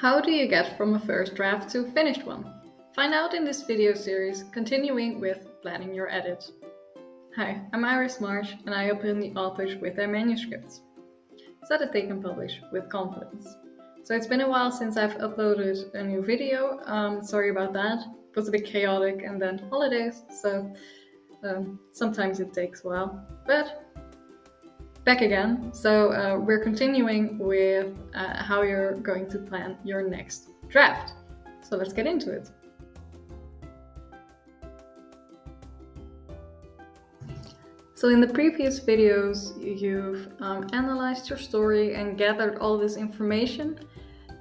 How do you get from a first draft to a finished one? Find out in this video series, continuing with planning your edit. Hi, I'm Iris Marsh and I open the authors with their manuscripts so that they can publish with confidence. So it's been a while since I've uploaded a new video, sorry about that. It was a bit chaotic and then holidays, so sometimes it takes a while, but back again. So we're continuing with how you're going to plan your next draft. So let's get into it. So in the previous videos, you've analyzed your story and gathered all this information,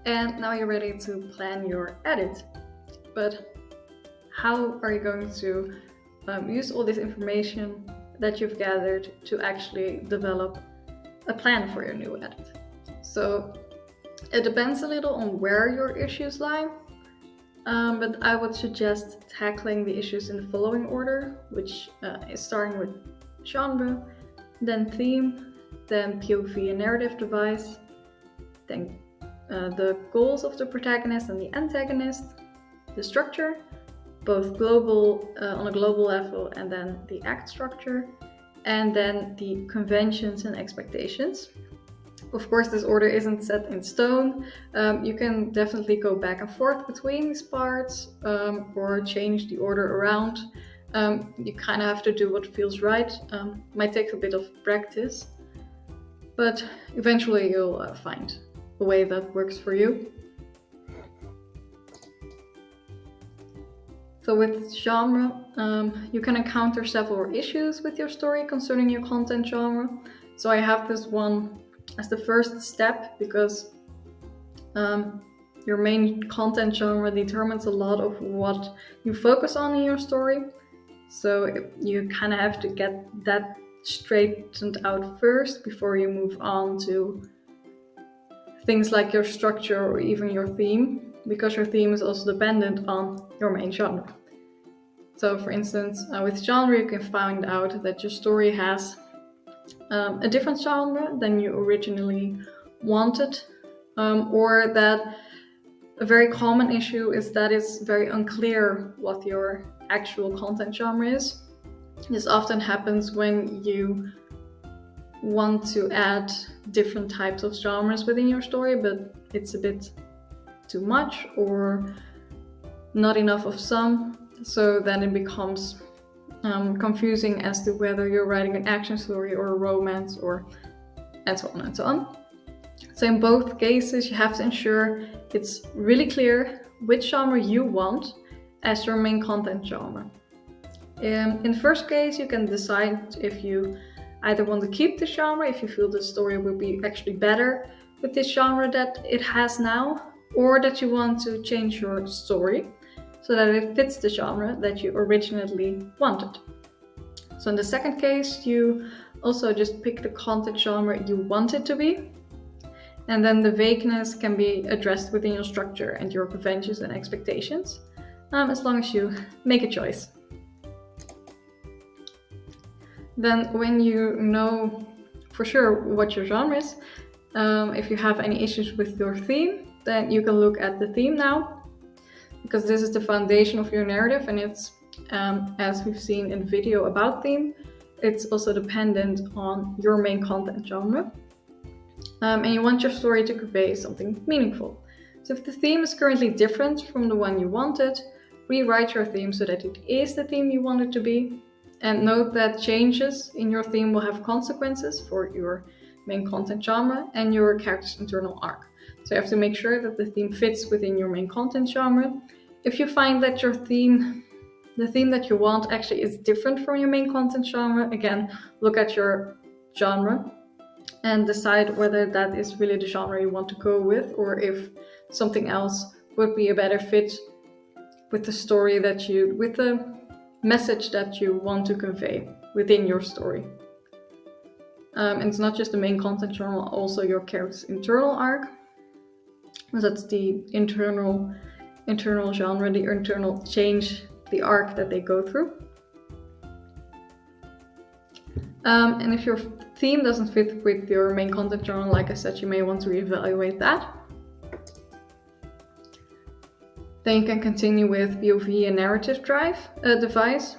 and now you're ready to plan your edit. But how are you going to use all this information that you've gathered to actually develop a plan for your new edit? So it depends a little on where your issues lie, but I would suggest tackling the issues in the following order, which is starting with genre, then theme, then POV and narrative device, then the goals of the protagonist and the antagonist, the structure, both global on a global level, and then the act structure, and then the conventions and expectations. Of course, this order isn't set in stone. You can definitely go back and forth between these parts or change the order around. You kind of have to do what feels right. Might take a bit of practice, but eventually you'll find a way that works for you. So with genre, you can encounter several issues with your story concerning your content genre. So I have this one as the first step because your main content genre determines a lot of what you focus on in your story. So you kind of have to get that straightened out first before you move on to things like your structure or even your theme, because your theme is also dependent on your main genre. So for instance, with genre, you can find out that your story has a different genre than you originally wanted, or that a very common issue is that it's very unclear what your actual content genre is. This often happens when you want to add different types of genres within your story, but it's a bit too much or not enough of some. So then it becomes confusing as to whether you're writing an action story or a romance or and so on and so on. So in both cases, you have to ensure it's really clear which genre you want as your main content genre. In the first case, you can decide if you either want to keep the genre, if you feel the story will be actually better with this genre that it has now, or that you want to change your story so that it fits the genre that you originally wanted. So in the second case, you also just pick the content genre you want it to be, and then the vagueness can be addressed within your structure and your conventions and expectations, as long as you make a choice. Then when you know for sure what your genre is, if you have any issues with your theme, then you can look at the theme now, because this is the foundation of your narrative, and it's, as we've seen in the video about theme, it's also dependent on your main content genre. And you want your story to convey something meaningful. So if the theme is currently different from the one you wanted, rewrite your theme so that it is the theme you want it to be. And note that changes in your theme will have consequences for your main content genre and your character's internal arc. So you have to make sure that the theme fits within your main content genre. If you find that your theme, the theme that you want actually is different from your main content genre, again, look at your genre and decide whether that is really the genre you want to go with, or if something else would be a better fit with the story that you, with the message that you want to convey within your story. And it's not just the main content genre, also your character's internal arc. That's the internal genre, the internal change, the arc that they go through. And if your theme doesn't fit with your main content genre, like I said, you may want to reevaluate that. Then you can continue with POV and narrative device,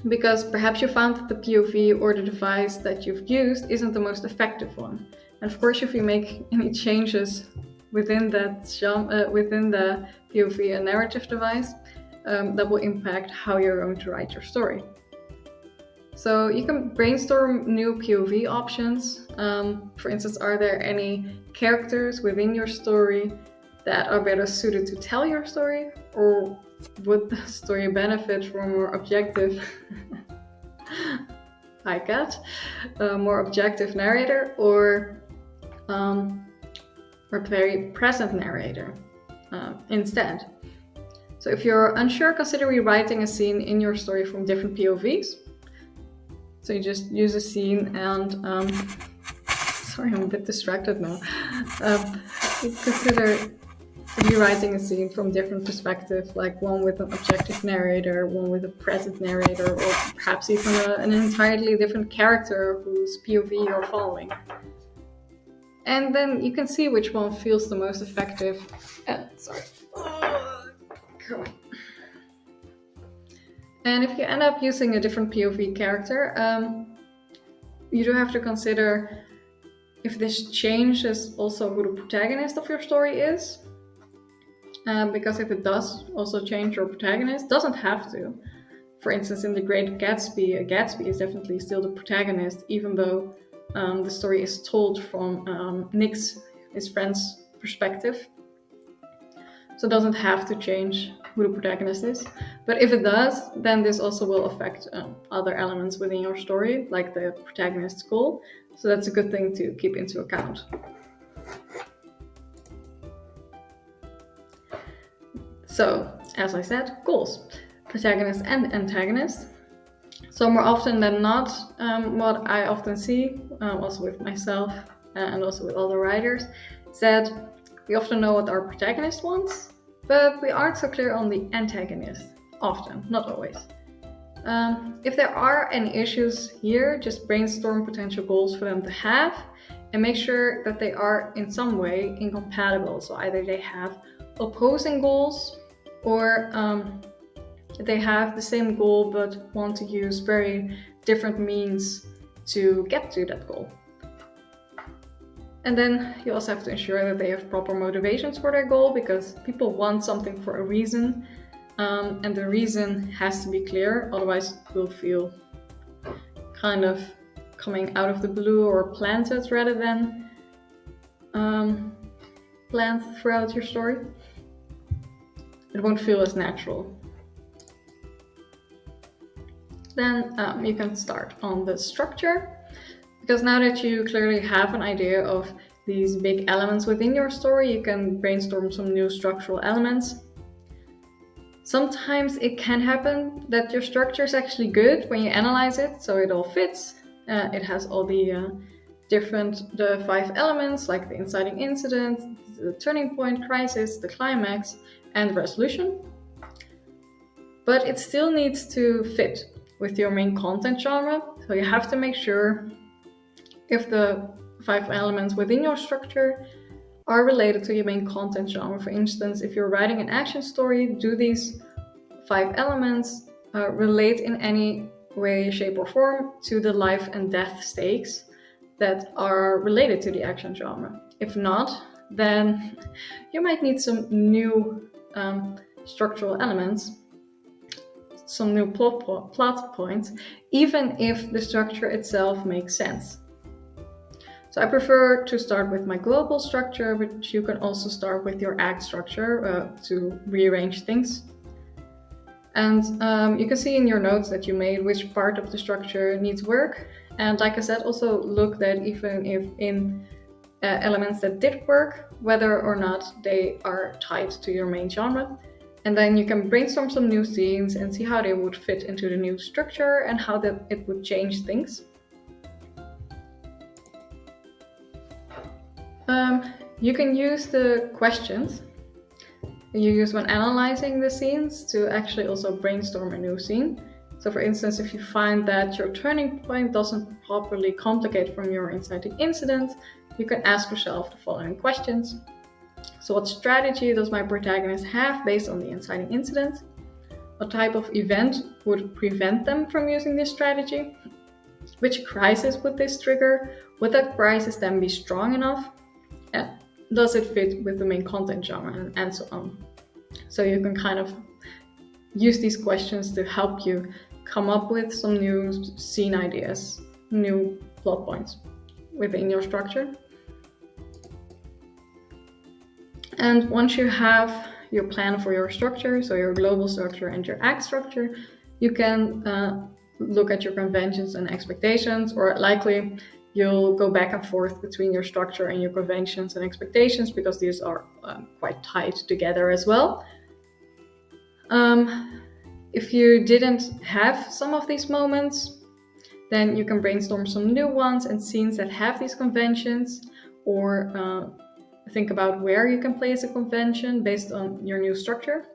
because perhaps you found that the POV or the device that you've used isn't the most effective one. And of course, if you make any changes within that within the POV and narrative device, that will impact how you're going to write your story. So you can brainstorm new POV options. For instance, are there any characters within your story that are better suited to tell your story, or would the story benefit from a more objective I get more objective narrator, or a very present narrator instead? So if you're unsure, consider rewriting a scene in your story from different POVs. So you just use a scene and sorry, I'm a bit distracted now. Consider rewriting a scene from different perspectives, like one with an objective narrator, one with a present narrator, or perhaps even an entirely different character whose POV you're following. And then you can see which one feels the most effective. And if you end up using a different POV character, you do have to consider if this changes also who the protagonist of your story is. Because if it does also change your protagonist, doesn't have to. For instance, in The Great Gatsby, Gatsby is definitely still the protagonist, even though the story is told from Nick's, his friend's perspective. So it doesn't have to change who the protagonist is. But if it does, then this also will affect other elements within your story, like the protagonist's goal. So that's a good thing to keep into account. So, as I said, goals, protagonist and antagonist. So more often than not, what I often see, also with myself and also with other writers, is that we often know what our protagonist wants, but we aren't so clear on the antagonist. Often, not always. If there are any issues here, just brainstorm potential goals for them to have and make sure that they are in some way incompatible. So either they have opposing goals, or they have the same goal but want to use very different means to get to that goal. And then you also have to ensure that they have proper motivations for their goal, because people want something for a reason, and the reason has to be clear, otherwise it will feel kind of coming out of the blue or planted rather than planned throughout your story. It won't feel as natural. Then you can start on the structure, because now that you clearly have an idea of these big elements within your story, you can brainstorm some new structural elements. Sometimes it can happen that your structure is actually good when you analyze it, so it all fits. It has all the 5 elements, like the inciting incident, the turning point, crisis, the climax, and resolution. But it still needs to fit with your main content genre, so you have to make sure if the 5 elements within your structure are related to your main content genre. For instance, if you're writing an action story, do these 5 elements relate in any way, shape, or form to the life and death stakes that are related to the action genre? If not, then you might need some new structural elements, some new plot points, even if the structure itself makes sense. So I prefer to start with my global structure, but you can also start with your act structure to rearrange things. And you can see in your notes that you made which part of the structure needs work. And like I said, also look that even if in elements that did work, whether or not they are tied to your main genre. And then you can brainstorm some new scenes and see how they would fit into the new structure and how that it would change things. You can use the questions you use when analyzing the scenes to actually also brainstorm a new scene. So for instance, if you find that your turning point doesn't properly complicate from your inciting incident, you can ask yourself the following questions. So what strategy does my protagonist have based on the inciting incident? What type of event would prevent them from using this strategy? Which crisis would this trigger? Would that crisis then be strong enough? Does it fit with the main content genre, and so on? So you can kind of use these questions to help you come up with some new scene ideas, new plot points within your structure. And once you have your plan for your structure, so your global structure and your act structure, you can look at your conventions and expectations, or likely you'll go back and forth between your structure and your conventions and expectations, because these are quite tied together as well. If you didn't have some of these moments, then you can brainstorm some new ones and scenes that have these conventions, or think about where you can place a convention based on your new structure.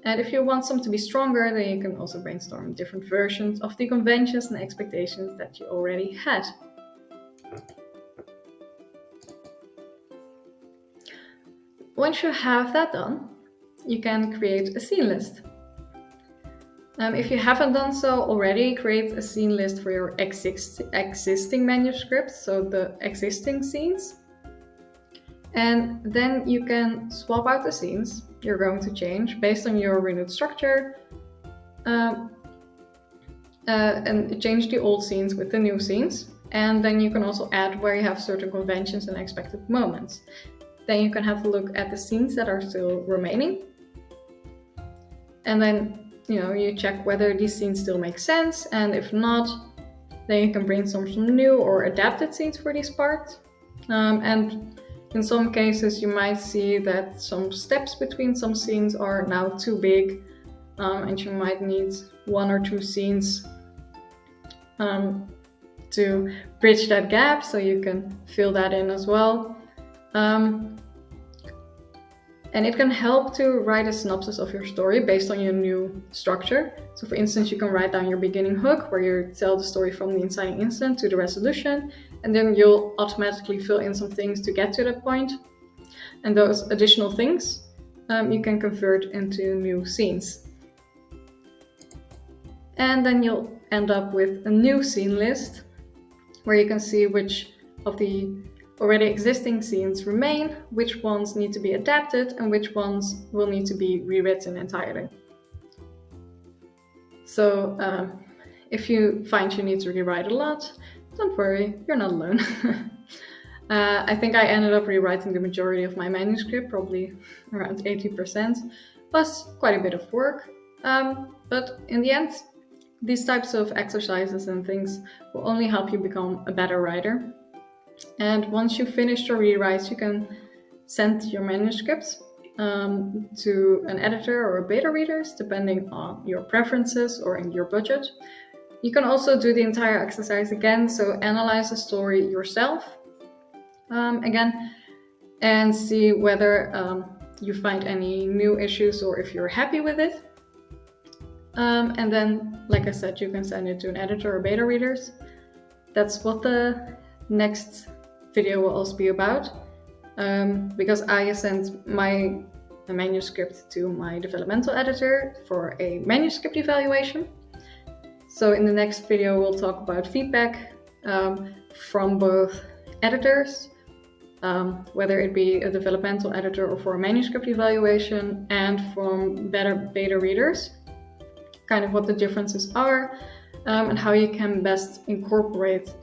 And if you want some to be stronger, then you can also brainstorm different versions of the conventions and expectations that you already had. Once you have that done, you can create a scene list. If you haven't done so already, create a scene list for your existing manuscripts, so the existing scenes. And then you can swap out the scenes you're going to change based on your renewed structure, and change the old scenes with the new scenes. And then you can also add where you have certain conventions and expected moments. Then you can have a look at the scenes that are still remaining. And then you check whether these scenes still make sense, and if not, then you can brainstorm some new or adapted scenes for these parts. And in some cases, you might see that some steps between some scenes are now too big, and you might need 1 or 2 scenes to bridge that gap, so you can fill that in as well. And it can help to write a synopsis of your story based on your new structure. So for instance, you can write down your beginning hook, where you tell the story from the inciting incident to the resolution, and then you'll automatically fill in some things to get to that point. And those additional things you can convert into new scenes. And then you'll end up with a new scene list, where you can see which of the already existing scenes remain, which ones need to be adapted, and which ones will need to be rewritten entirely. So if you find you need to rewrite a lot, don't worry, you're not alone. I think I ended up rewriting the majority of my manuscript, probably around 80%. It was quite a bit of work, but in the end, these types of exercises and things will only help you become a better writer. And once you've finished your rewrites, you can send your manuscripts to an editor or beta readers, depending on your preferences or in your budget. You can also do the entire exercise again, so analyze the story yourself again, and see whether you find any new issues or if you're happy with it. And then, like I said, you can send it to an editor or beta readers. That's what the next video will also be about, because I sent my manuscript to my developmental editor for a manuscript evaluation. So in the next video, we'll talk about feedback from both editors, whether it be a developmental editor or for a manuscript evaluation, and from beta readers, kind of what the differences are, and how you can best incorporate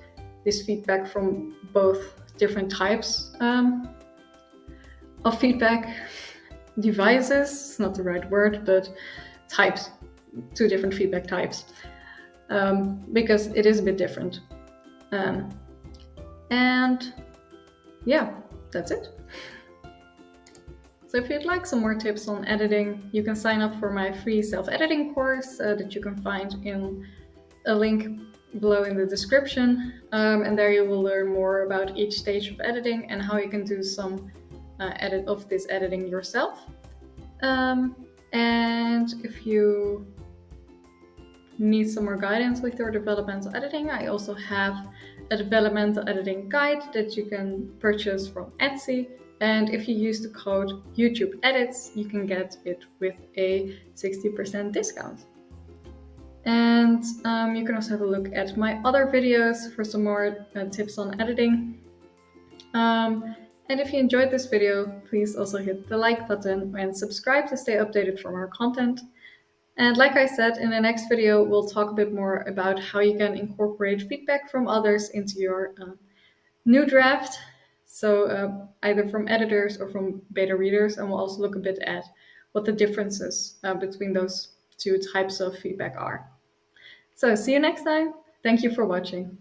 this feedback from both different types of feedback devices. It's not the right word, but types, 2 different feedback types, because it is a bit different. And yeah, that's it. So if you'd like some more tips on editing, you can sign up for my free self-editing course that you can find in a link below in the description, and there you will learn more about each stage of editing and how you can do some edit of this editing yourself. And if you need some more guidance with your developmental editing, I also have a developmental editing guide that you can purchase from Etsy. And if you use the code YouTube Edits, you can get it with a 60% discount. And you can also have a look at my other videos for some more tips on editing. And if you enjoyed this video, please also hit the like button and subscribe to stay updated from our content. And like I said, in the next video, we'll talk a bit more about how you can incorporate feedback from others into your new draft. So either from editors or from beta readers, and we'll also look a bit at what the differences between those two types of feedback are. So see you next time. Thank you for watching.